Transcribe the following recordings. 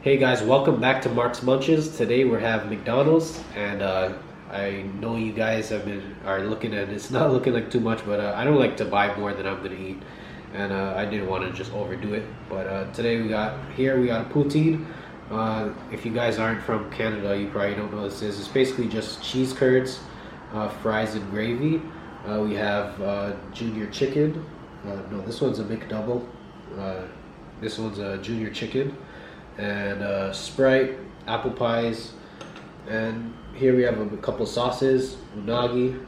Hey guys, welcome back to Mark's Munches. Today we have McDonald's, and I know you guys are looking at it's not looking like too much, but I don't like to buy more than I'm gonna eat, and I didn't want to just overdo it. But today we got a poutine. If you guys aren't from Canada, you probably don't know what this is. It's basically just cheese curds, fries, and gravy. We have junior chicken. No, this one's a McDouble. This one's a junior chicken. And Sprite, apple pies, and here we have a couple sauces, unagi,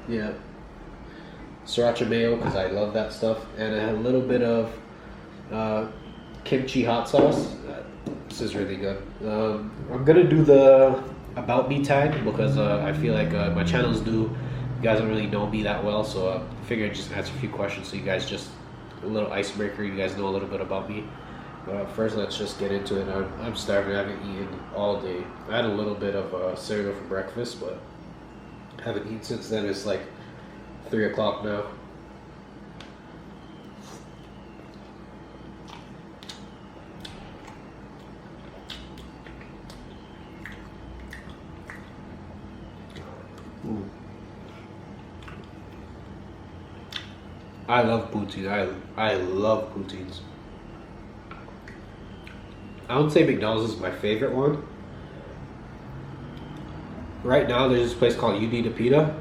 yeah, sriracha mayo because I love that stuff, and a little bit of kimchi hot sauce. This is really good. I'm gonna do the about me tag because I feel like my channel's new. You guys don't really know me that well, so I figured I'd just answer a few questions so you guys just a little icebreaker. You guys know a little bit about me. First, let's just get into it. I'm starving. I haven't eaten all day. I had a little bit of cereal for breakfast, but I haven't eaten since then. It's like 3 o'clock now. Ooh. I love poutine. I love poutines. I would say McDonald's is my favorite one. Right now, there's this place called You Need a Pita.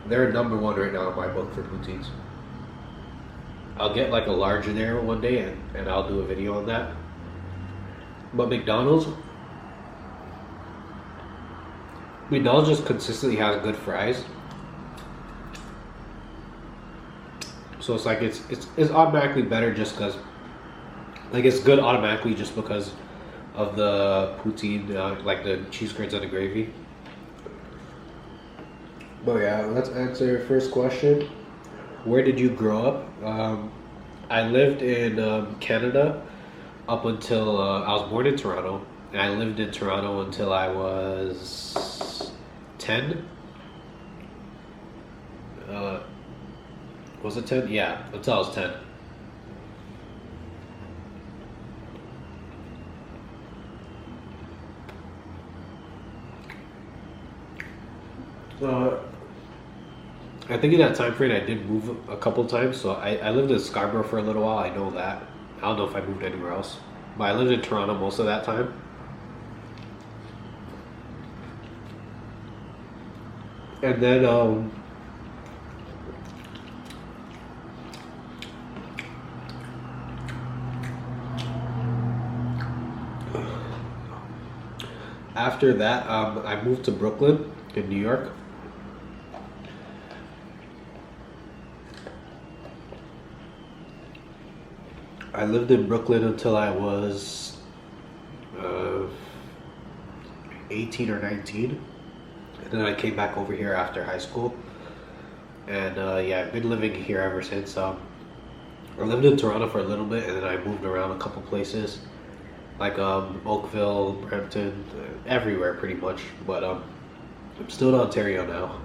They're number one right now in my book for poutines. I'll get like a larger there one day and I'll do a video on that. But McDonald's just consistently has good fries. So it's like it's automatically better just because. Like it's good automatically just because of the poutine, like the cheese curds and the gravy. But yeah, let's answer your first question. Where did you grow up? I lived in Canada up until I was born in Toronto, and I lived in Toronto until I was 10. Was it 10? Yeah, until I was 10. I think in that time frame I did move a couple times. So I lived in Scarborough for a little while. I know that. I don't know if I moved anywhere else, but I lived in Toronto most of that time. And then after that, I moved to Brooklyn in New York. I lived in Brooklyn until I was 18 or 19, and then I came back over here after high school, and yeah, I've been living here ever since. I lived in Toronto for a little bit, and then I moved around a couple places, like Oakville, Brampton, everywhere pretty much, but I'm still in Ontario now.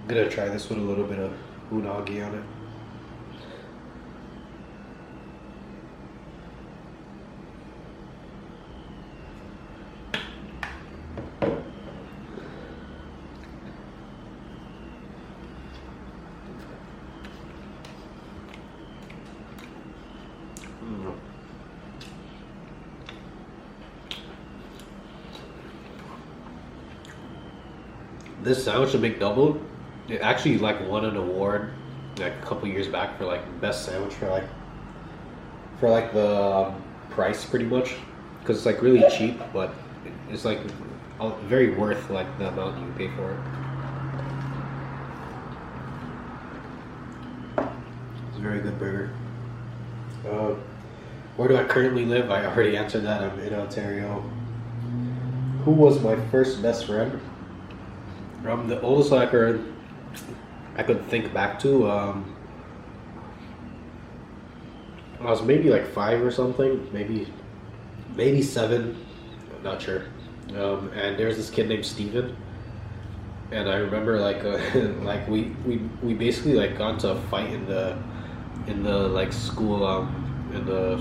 I'm gonna try this with a little bit of unagi on it. This sandwich, the McDouble, it actually like won an award like a couple years back for like best sandwich for like the price pretty much, because it's like really cheap, but it's like very worth like the amount you pay for it. It's a very good burger. Where do I currently live? I already answered that. I'm in Ontario. Who was my first best friend? The oldest I could think back to. I was maybe like 5 or something, maybe maybe 7. I'm not sure. And there's this kid named Steven. And I remember like like we basically like got into a fight in the like school in the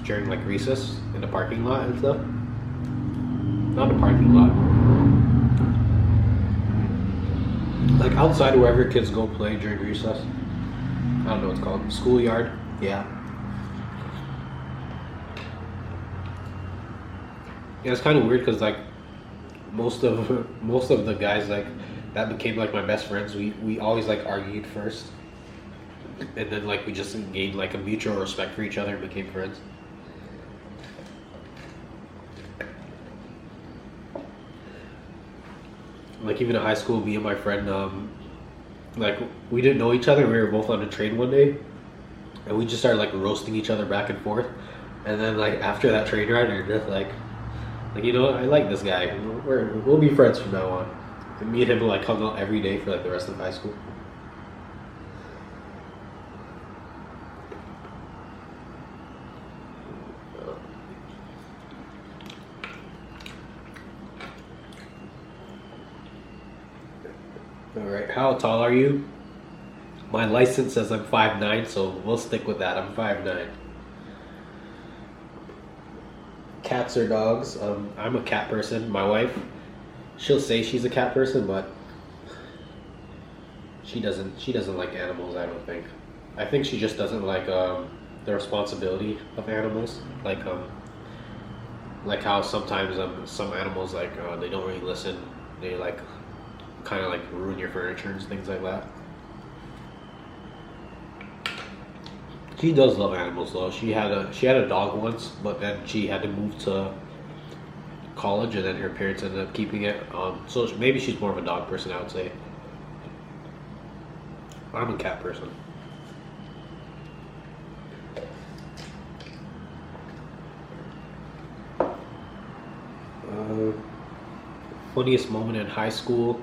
during like recess in the parking lot and stuff. Not the parking lot. Like outside wherever kids go play during recess. I don't know what it's called. Schoolyard. Yeah. Yeah, it's kind of weird because like most of the guys like that became like my best friends. We always like argued first, and then like we just gained like a mutual respect for each other and became friends. Like even in high school, me and my friend, like we didn't know each other. We were both on a train one day, and we just started like roasting each other back and forth. And then like after that train ride, we're just like you know, I like this guy. We'll be friends from now on. And me and him like hung out every day for like the rest of high school. All right, how tall are you? My license says I'm 5'9", so we'll stick with that. I'm 5'9". Cats or dogs? I'm a cat person. My wife, she'll say she's a cat person, but she doesn't like animals. I don't think. I think she just doesn't like the responsibility of animals. Like how sometimes some animals like they don't really listen. They like kind of like ruin your furniture and things like that. She does love animals though. She had a dog once, but then she had to move to college, and then her parents ended up keeping it. So maybe she's more of a dog person, I would say. I'm a cat person. Funniest moment in high school.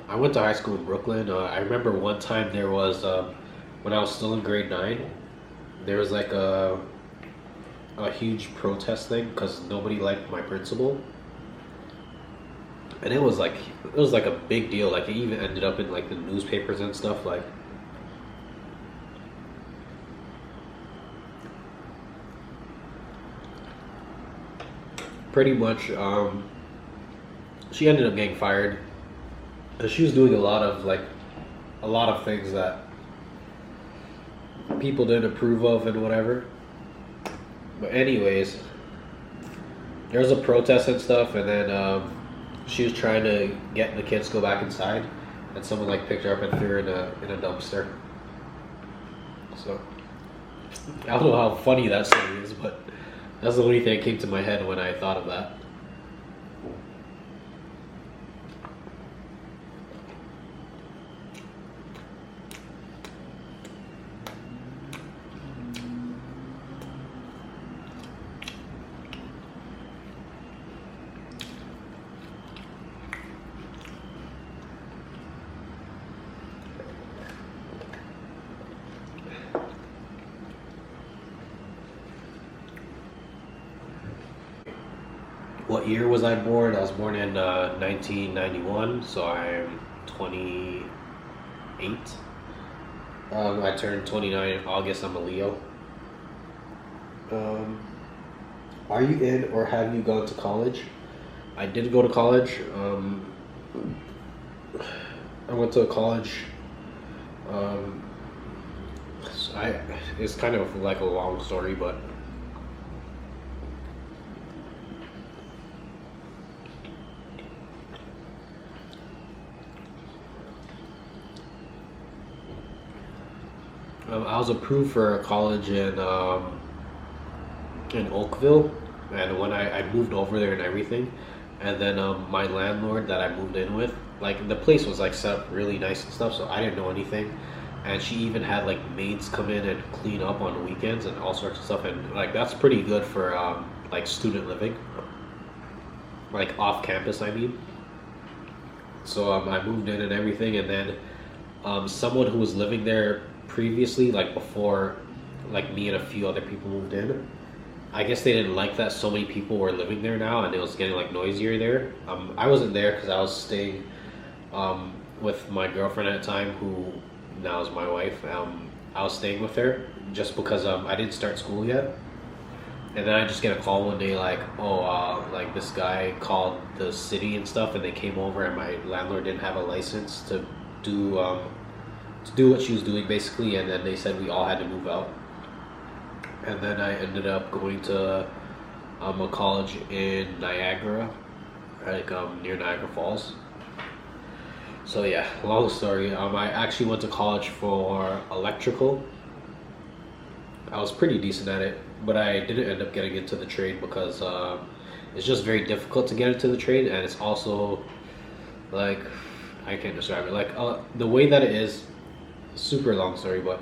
I went to high school in Brooklyn. I remember one time there was, when I was still in grade 9, there was like a huge protest thing because nobody liked my principal. And it was like a big deal. Like it even ended up in like the newspapers and stuff. Like pretty much, she ended up getting fired. She was doing a lot of things that people didn't approve of and whatever. But anyways, there was a protest and stuff, and then she was trying to get the kids to go back inside, and someone like picked her up and threw her in a dumpster. So I don't know how funny that story is, but that's the only thing that came to my head when I thought of that. What year was I born? I was born in 1991, so I'm 28. I turned 29 in August. I'm a Leo. Are you in or have you gone to college? I did go to college. I went to college. It's kind of like a long story, but I was approved for a college in Oakville, and when I moved over there and everything, and then my landlord that I moved in with, like the place was like set up really nice and stuff, so I didn't know anything, and she even had like maids come in and clean up on weekends and all sorts of stuff, and like that's pretty good for like student living, like off campus, I mean. So I moved in and everything, and then someone who was living there previously, like before, like me and a few other people moved in. I guess they didn't like that so many people were living there now, and it was getting like noisier there. I wasn't there because I was staying with my girlfriend at the time, who now is my wife. I was staying with her just because I didn't start school yet. And then I just get a call one day like, oh, like this guy called the city and stuff, and they came over, and my landlord didn't have a license to do what she was doing basically, and then they said we all had to move out. And then I ended up going to a college in Niagara, like near Niagara Falls. So yeah, long story. I actually went to college for electrical. I was pretty decent at it, but I didn't end up getting into the trade because it's just very difficult to get into the trade, and it's also like, I can't describe it. Like the way that it is, super long story, but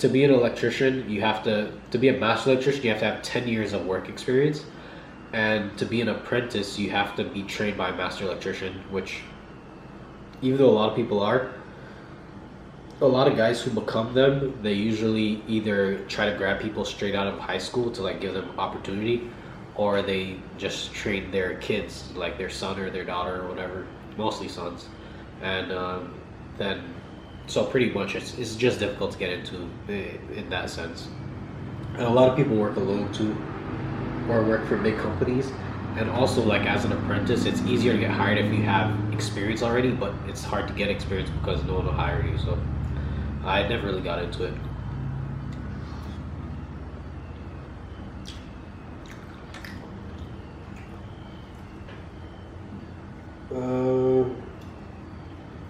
to be an electrician, you have to be a master electrician, you have to have 10 years of work experience, and to be an apprentice, you have to be trained by a master electrician, which, even though a lot of people are, a lot of guys who become them, they usually either try to grab people straight out of high school to like give them opportunity, or they just train their kids, like their son or their daughter or whatever, mostly sons. And then, so pretty much it's just difficult to get into in that sense. And a lot of people work alone too, or work for big companies. And also, like as an apprentice, it's easier to get hired if you have experience already, but it's hard to get experience because no one will hire you. So I never really got into it.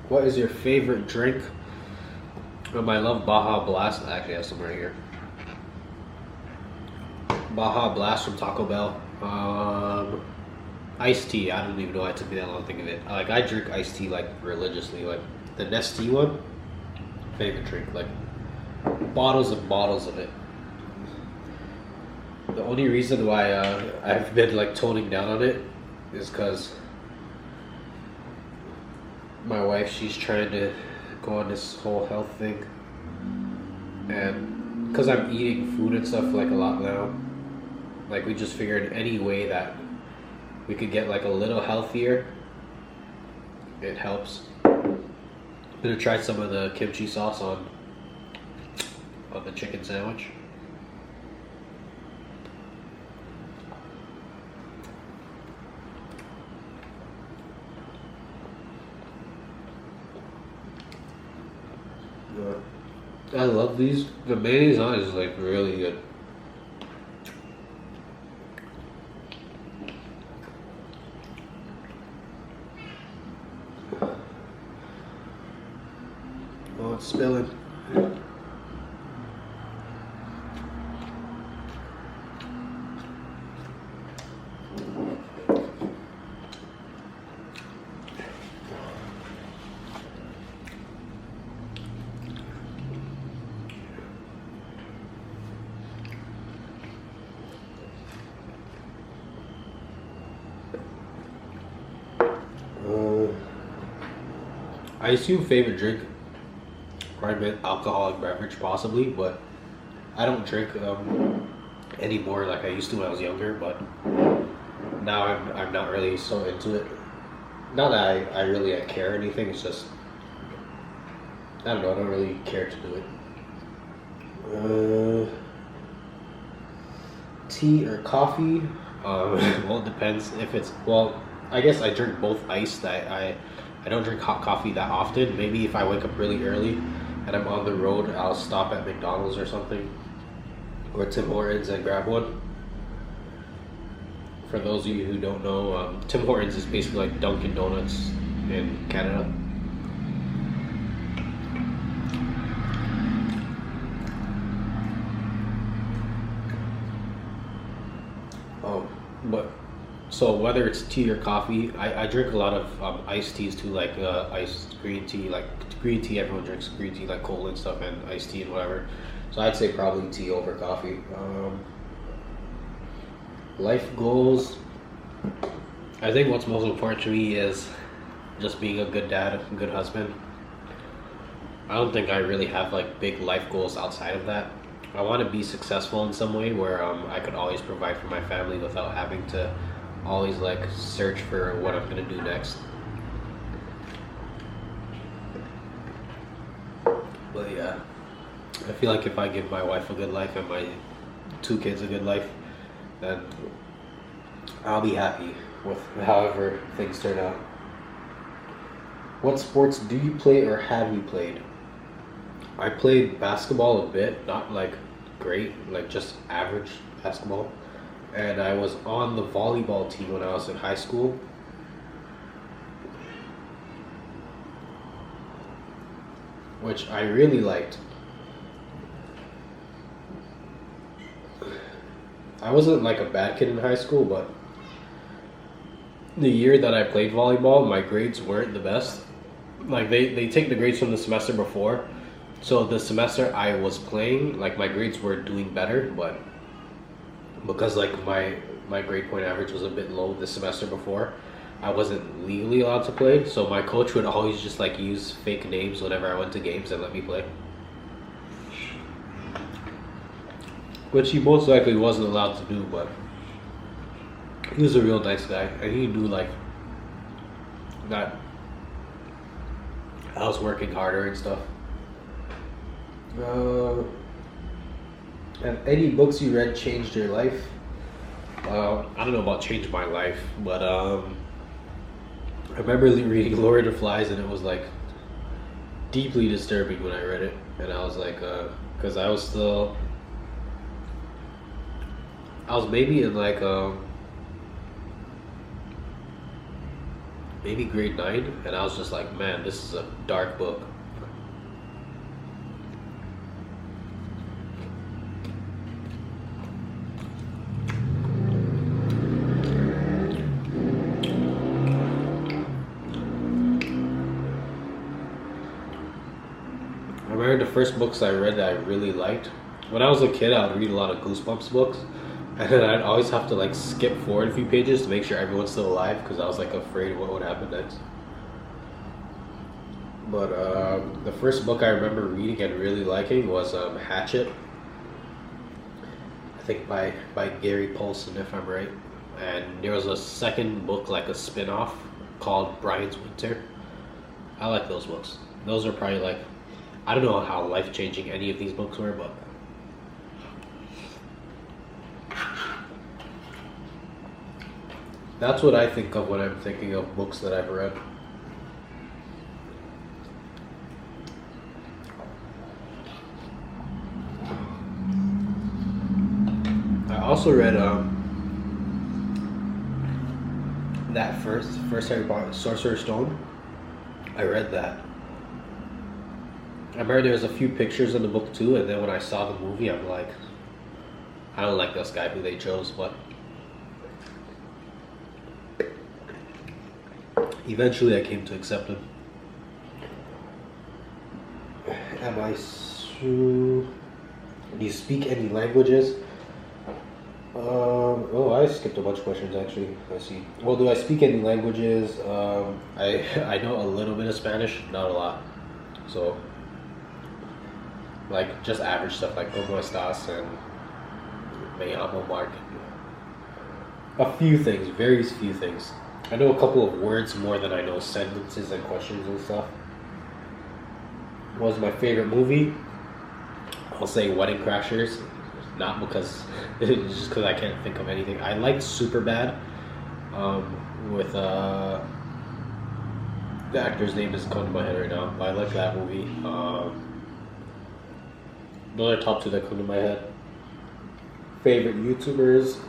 What is your favorite drink? I love Baja Blast. I actually have some right here. Baja Blast from Taco Bell. Iced tea. I don't even know why it took me that long to think of it. Like I drink iced tea like religiously. Like the Nestea one, favorite drink. Like bottles and bottles of it. The only reason why I've been like toning down on it is because my wife, she's trying to go on this whole health thing, and because I'm eating food and stuff like a lot now, like we just figured any way that we could get like a little healthier, it helps. I'm gonna try some of the kimchi sauce on the chicken sandwich. I love these. The mayonnaise on it is like really good. Oh, it's spilling. I assume favorite drink, probably an alcoholic beverage possibly, but I don't drink anymore like I used to when I was younger, but now I'm not really so into it. Not that I really care or anything, it's just, I don't know, I don't really care to do it. Tea or coffee? Well, it depends if it's, well, I guess I drink both iced. I don't drink hot coffee that often. Maybe if I wake up really early and I'm on the road, I'll stop at McDonald's or something, or Tim Hortons and grab one. For those of you who don't know, Tim Hortons is basically like Dunkin' Donuts in Canada. Oh, but so whether it's tea or coffee, I drink a lot of iced teas too, like iced green tea. Like green tea, everyone drinks green tea, like cold and stuff, and iced tea and whatever. So I'd say probably tea over coffee. Life goals. I think what's most important to me is just being a good dad, a good husband. I don't think I really have like big life goals outside of that. I want to be successful in some way where I could always provide for my family without having to always like search for what I'm gonna do next. But yeah, I feel like if I give my wife a good life and my 2 kids a good life, then I'll be happy with however things turn out. What sports do you play or have you played? I played basketball a bit, not like great, like just average basketball. And I was on the volleyball team when I was in high school. Which I really liked. I wasn't like a bad kid in high school, but the year that I played volleyball, my grades weren't the best. Like they take the grades from the semester before. So the semester I was playing, like my grades were doing better, but because like my grade point average was a bit low the semester before, I wasn't legally allowed to play. So my coach would always just like use fake names whenever I went to games and let me play. Which he most likely wasn't allowed to do, but he was a real nice guy and he knew like that I was working harder and stuff. Have any books you read changed your life? I don't know about changed my life, but I remember reading Lord of the Flies and it was like deeply disturbing when I read it. And I was like, because I was maybe in like maybe grade 9, and I was just like, man, this is a dark book. I remember the first books I read that I really liked. When I was a kid, I would read a lot of Goosebumps books, and then I'd always have to like skip forward a few pages to make sure everyone's still alive because I was like afraid of what would happen next. But the first book I remember reading and really liking was Hatchet. I think by Gary Paulson, if I'm right. And there was a second book, like a spin-off, called Brian's Winter. I like those books. Those are probably like, I don't know how life-changing any of these books were, but that's what I think of when I'm thinking of books that I've read. I also read that first Harry Potter, Sorcerer's Stone. I read that. I remember there was a few pictures in the book too, and then when I saw the movie, I'm like, I don't like this guy who they chose, but eventually I came to accept him. Do you speak any languages? Oh, I skipped a bunch of questions actually. Let's see. Well, do I speak any languages? I know a little bit of Spanish, not a lot. So, like just average stuff like "Cómo estás" and "Me llamo Mark." A few things, very few things. I know a couple of words more than I know sentences and questions and stuff. What was my favorite movie? I'll say Wedding Crashers. Not because, just because I can't think of anything. I liked Superbad, with the actor's name doesn't come to my head right now. But I like that movie. Those are top 2 that come to my head. Favorite YouTubers?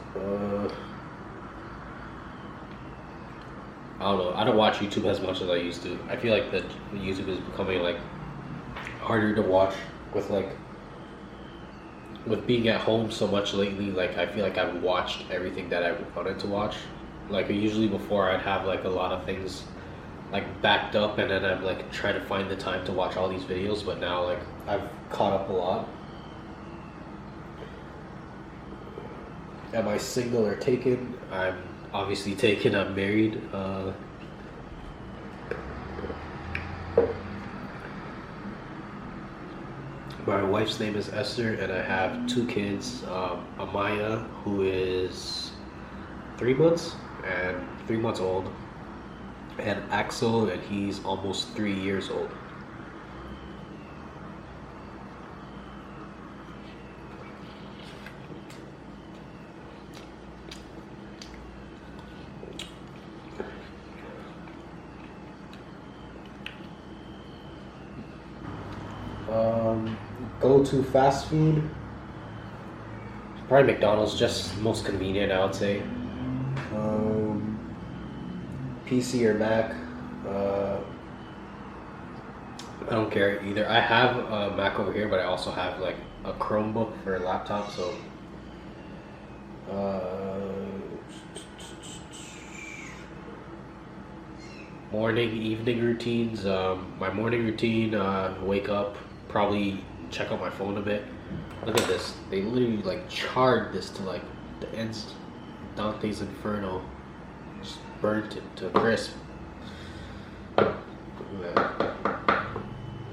I don't know. I don't watch YouTube as much as I used to. I feel like that YouTube is becoming like harder to watch with being at home so much lately. Like I feel like I've watched everything that I wanted to watch. Like usually before I'd have like a lot of things like backed up, and then I'm like trying to find the time to watch all these videos. But now like I've caught up a lot. Am I single or taken? I'm obviously taken. I'm married. wife's name is Esther, and I have two kids, Amaya, who is 3 months and 3 months old, and Axel, and he's almost 3 years old. Go to fast food. Probably McDonald's, just most convenient, I would say. PC or Mac. I don't care either. I have a Mac over here, but I also have like a Chromebook for a laptop. So, morning, evening routines. My morning routine: wake up, probably check out my phone a bit. Look at this. They literally like charred this to like the ends. Dante's Inferno. Just burnt it to a crisp.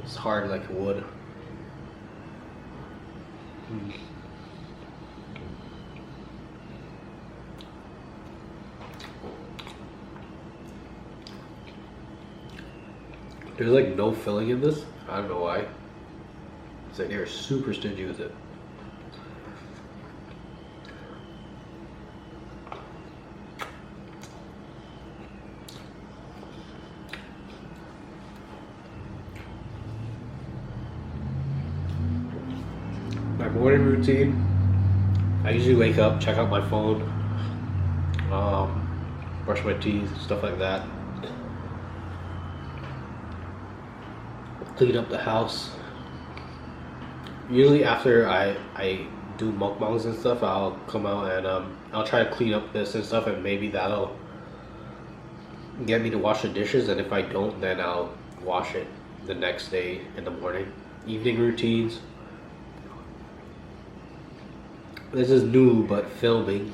It's hard like wood. There's like no filling in this. I don't know why. It's like they're super stingy with it. My morning routine, I usually wake up, check out my phone, brush my teeth, stuff like that. Clean up the house. Usually after I do mukbangs and stuff, I'll come out and I'll try to clean up this and stuff, and maybe that'll get me to wash the dishes, and if I don't, then I'll wash it the next day in the morning. Evening routines. This is new, but filming.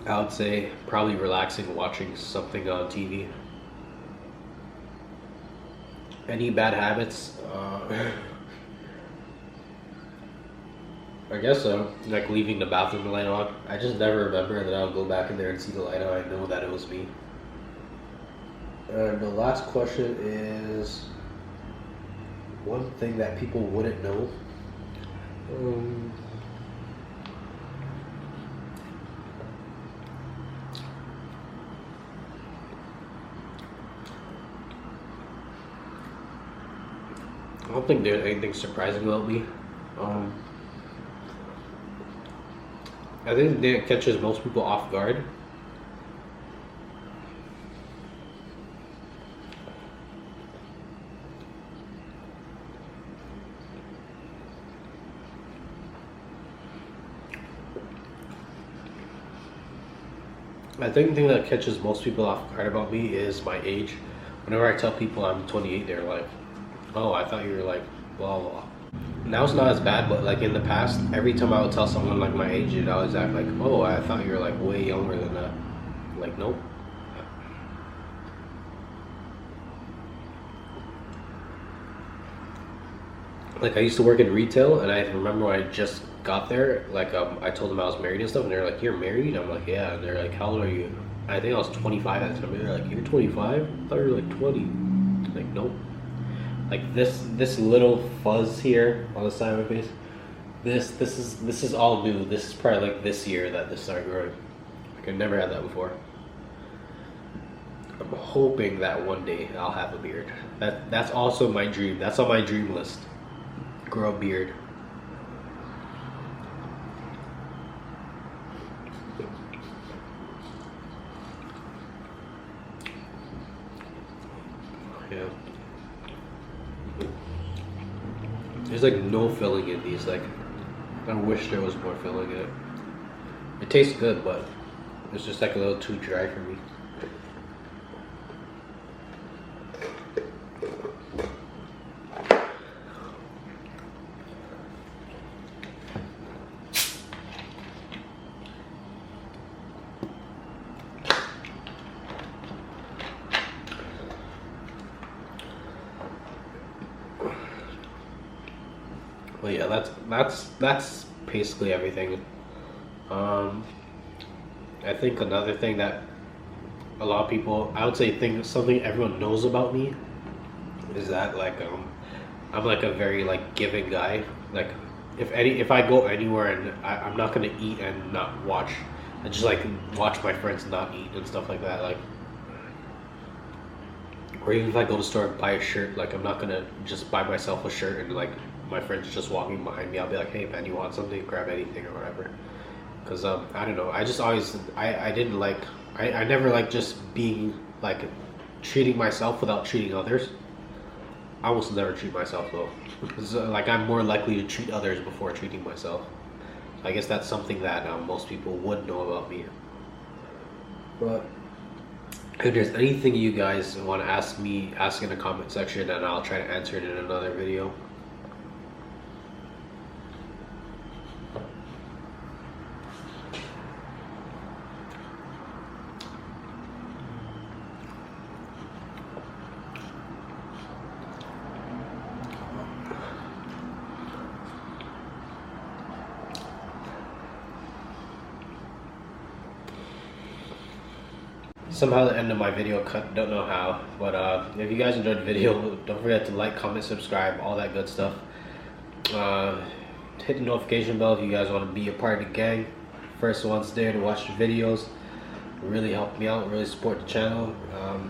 I would say probably relaxing, watching something on TV. Any bad habits? I guess so. Like leaving the bathroom light on. I just never remember that I'll go back in there and see the light on. I know that it was me. And the last question is one thing that people wouldn't know. I don't think there's anything surprising about me. I think it catches most people off guard. I think the thing that catches most people off guard about me is my age. Whenever I tell people I'm 28, they're like, "Oh, I thought you were like blah blah." Now it's not as bad, but like in the past, every time I would tell someone like my age, they'd always act like, "Oh, I thought you were like way younger than that." Like, nope. Like I used to work in retail, and I remember when I just got there, like I told them I was married and stuff, and they're like, "You're married?" I'm like, "Yeah." And they're like, "How old are you?" I think I was 25 at the time. They're like, "You're 25? I thought you were like 20." Like, nope. Like this little fuzz here on the side of my face, this is all new. This is probably like this year that this started growing. Like I never had that before. I'm hoping that one day I'll have a beard. That's also my dream. That's on my dream list. Grow a beard. Yeah. There's like no filling in these. Like, I wish there was more filling in it. It tastes good, but it's just like a little too dry for me. But yeah, that's basically everything. Um, I think another thing that a lot of people, I would say, think something everyone knows about me is that like I'm like a very like giving guy. Like if I go anywhere and I'm not gonna eat and not watch, I just like watch my friends not eat and stuff like that. Like, or even if I go to the store and buy a shirt, like I'm not gonna just buy myself a shirt and like my friends just walking behind me, I'll be like, hey man, you want something? Grab anything or whatever. Cause I don't know, I just always I didn't like I never like just being like treating myself without treating others. I almost never treat myself though. 'Cause, like I'm more likely to treat others before treating myself. I guess that's something that most people would know about me. But if there's anything you guys want to ask me, ask in the comment section, and I'll try to answer it in another video. Somehow the end of my video cut, don't know how, but if you guys enjoyed the video, don't forget to like, comment, subscribe, all that good stuff. Hit the notification bell if you guys want to be a part of the gang. First ones there to watch the videos. Really help me out, really support the channel.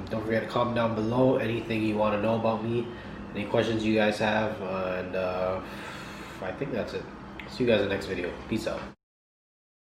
Don't forget to comment down below anything you want to know about me, any questions you guys have, and I think that's it. See you guys in the next video. Peace out.